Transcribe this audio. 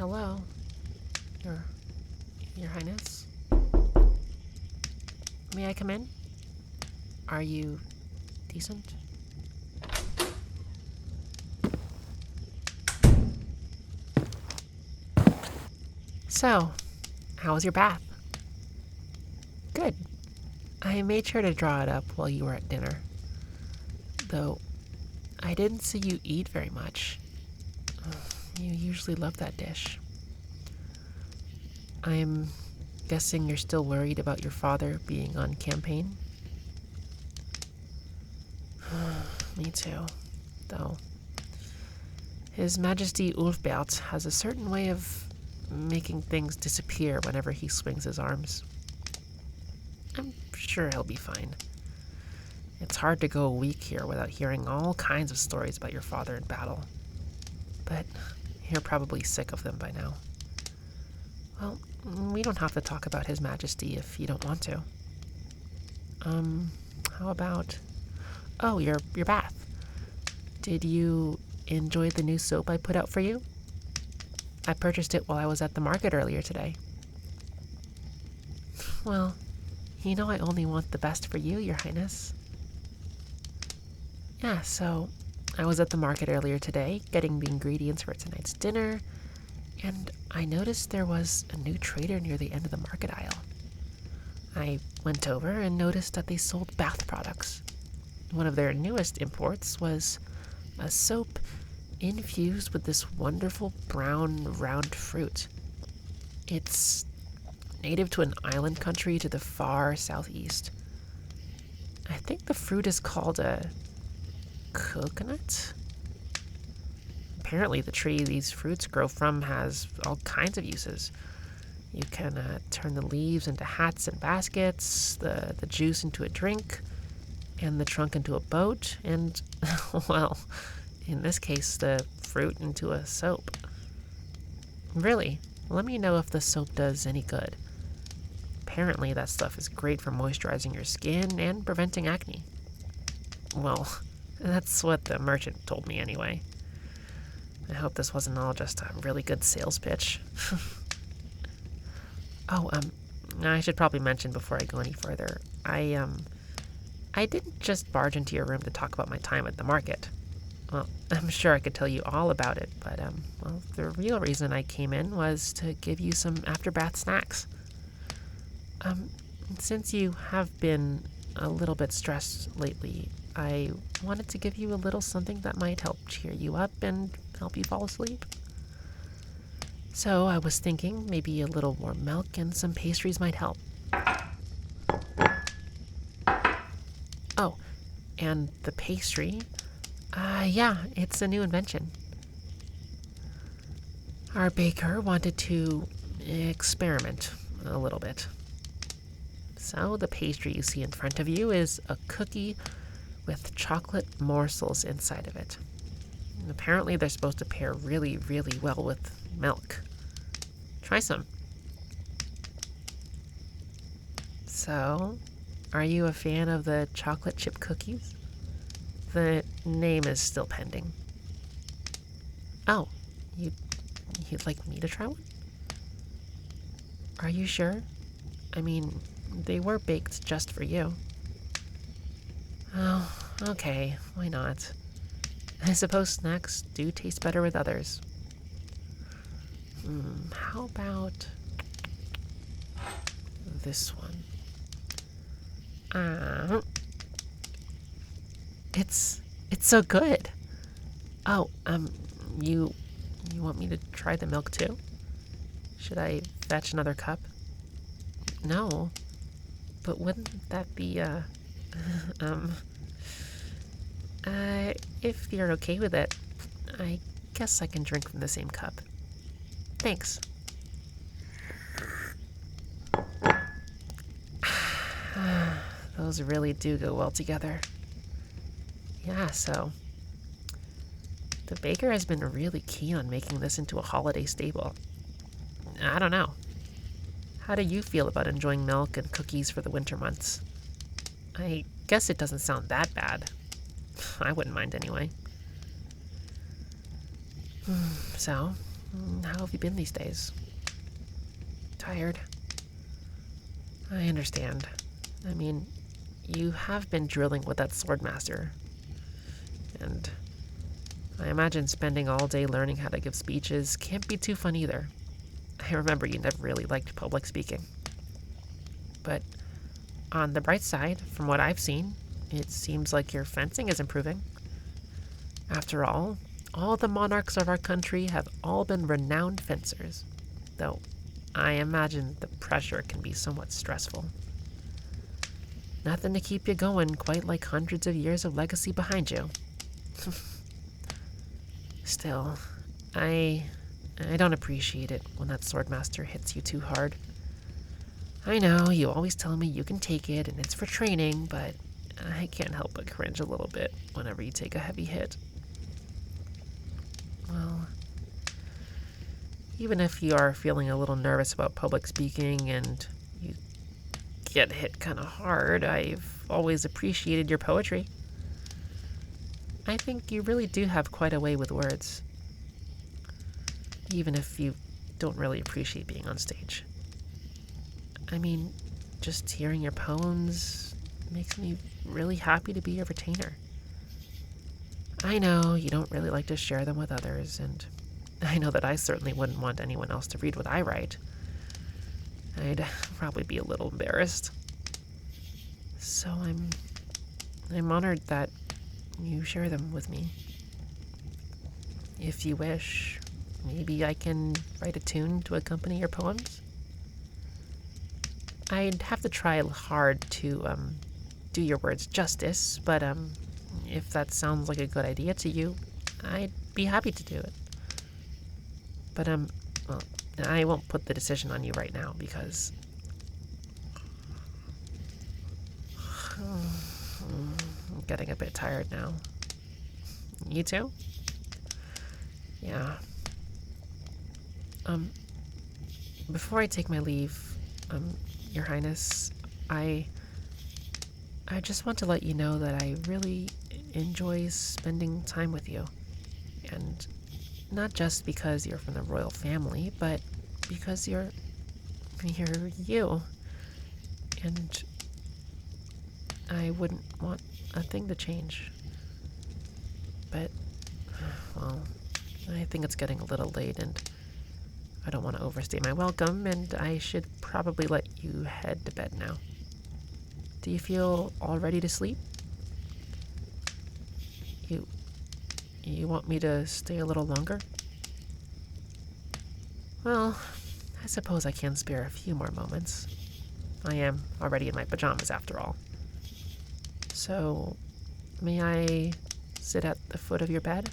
hello. Your Highness? May I come in? Are you decent? So, how was your bath? Good. I made sure to draw it up while you were at dinner. Though, I didn't see you eat very much. You usually love that dish. I'm guessing you're still worried about your father being on campaign? Me too, though. His Majesty Ulfbert has a certain way of making things disappear whenever he swings his arms. I'm sure he'll be fine. It's hard to go a week here without hearing all kinds of stories about your father in battle. But you're probably sick of them by now. Well, we don't have to talk about His Majesty if you don't want to. How about... Oh, your bath. Did you enjoy the new soap I put out for you? I purchased it while I was at the market earlier today. Well, you know I only want the best for you, Your Highness. Yeah, so I was at the market earlier today, getting the ingredients for tonight's dinner, and I noticed there was a new trader near the end of the market aisle. I went over and noticed that they sold bath products. One of their newest imports was a soap infused with this wonderful brown round fruit. It's native to an island country to the far southeast. I think the fruit is called a coconut? Apparently the tree these fruits grow from has all kinds of uses. You can turn the leaves into hats and baskets, the juice into a drink, and the trunk into a boat, and, well, in this case, the fruit into a soap. Really, let me know if the soap does any good. Apparently that stuff is great for moisturizing your skin and preventing acne. Well, that's what the merchant told me anyway. I hope this wasn't all just a really good sales pitch. Oh, I should probably mention before I go any further, I didn't just barge into your room to talk about my time at the market. Well, I'm sure I could tell you all about it, but, well, the real reason I came in was to give you some after-bath snacks. Since you have been a little bit stressed lately, I wanted to give you a little something that might help cheer you up and help you fall asleep. So I was thinking maybe a little warm milk and some pastries might help. Oh, and the pastry, yeah, it's a new invention. Our baker wanted to experiment a little bit. So the pastry you see in front of you is a cookie with chocolate morsels inside of it. And apparently they're supposed to pair really, really well with milk. Try some. So, are you a fan of the chocolate chip cookies? The name is still pending. Oh, you'd like me to try one? Are you sure? I mean, they were baked just for you. Oh, okay, why not? I suppose snacks do taste better with others. How about this one? It's so good. Oh, you want me to try the milk too? Should I fetch another cup? No, but wouldn't that be, if you're okay with it, I guess I can drink from the same cup. Thanks. Those really do go well together. Yeah, so the baker has been really keen on making this into a holiday staple. I don't know. How do you feel about enjoying milk and cookies for the winter months? I guess it doesn't sound that bad. I wouldn't mind anyway. So, How have you been these days? Tired? I understand. I mean, you have been drilling with that swordmaster. And I imagine spending all day learning how to give speeches can't be too fun either. I remember you never really liked public speaking. But on the bright side, from what I've seen, it seems like your fencing is improving. After all the monarchs of our country have all been renowned fencers, though I imagine the pressure can be somewhat stressful. Nothing to keep you going quite like hundreds of years of legacy behind you. Still, I don't appreciate it when that swordmaster hits you too hard. I know, you always tell me you can take it and it's for training, but I can't help but cringe a little bit whenever you take a heavy hit. Well, even if you are feeling a little nervous about public speaking and you get hit kind of hard, I've always appreciated your poetry. I think you really do have quite a way with words, even if you don't really appreciate being on stage. I mean, just hearing your poems makes me really happy to be your retainer. I know you don't really like to share them with others, and I know that I certainly wouldn't want anyone else to read what I write. I'd probably be a little embarrassed. So I'm honored that you share them with me. If you wish, maybe I can write a tune to accompany your poems. I'd have to try hard to do your words justice, but if that sounds like a good idea to you, I'd be happy to do it. But well, I won't put the decision on you right now because I'm getting a bit tired now. You too? Yeah. Before I take my leave, Your Highness, I just want to let you know that I really enjoy spending time with you. And not just because you're from the royal family, but because you're you. And I wouldn't want a thing to change. But, well, I think it's getting a little late and I don't want to overstay my welcome, and I should probably let you head to bed now. Do you feel all ready to sleep? You want me to stay a little longer? Well, I suppose I can spare a few more moments. I am already in my pajamas after all. So, may I sit at the foot of your bed?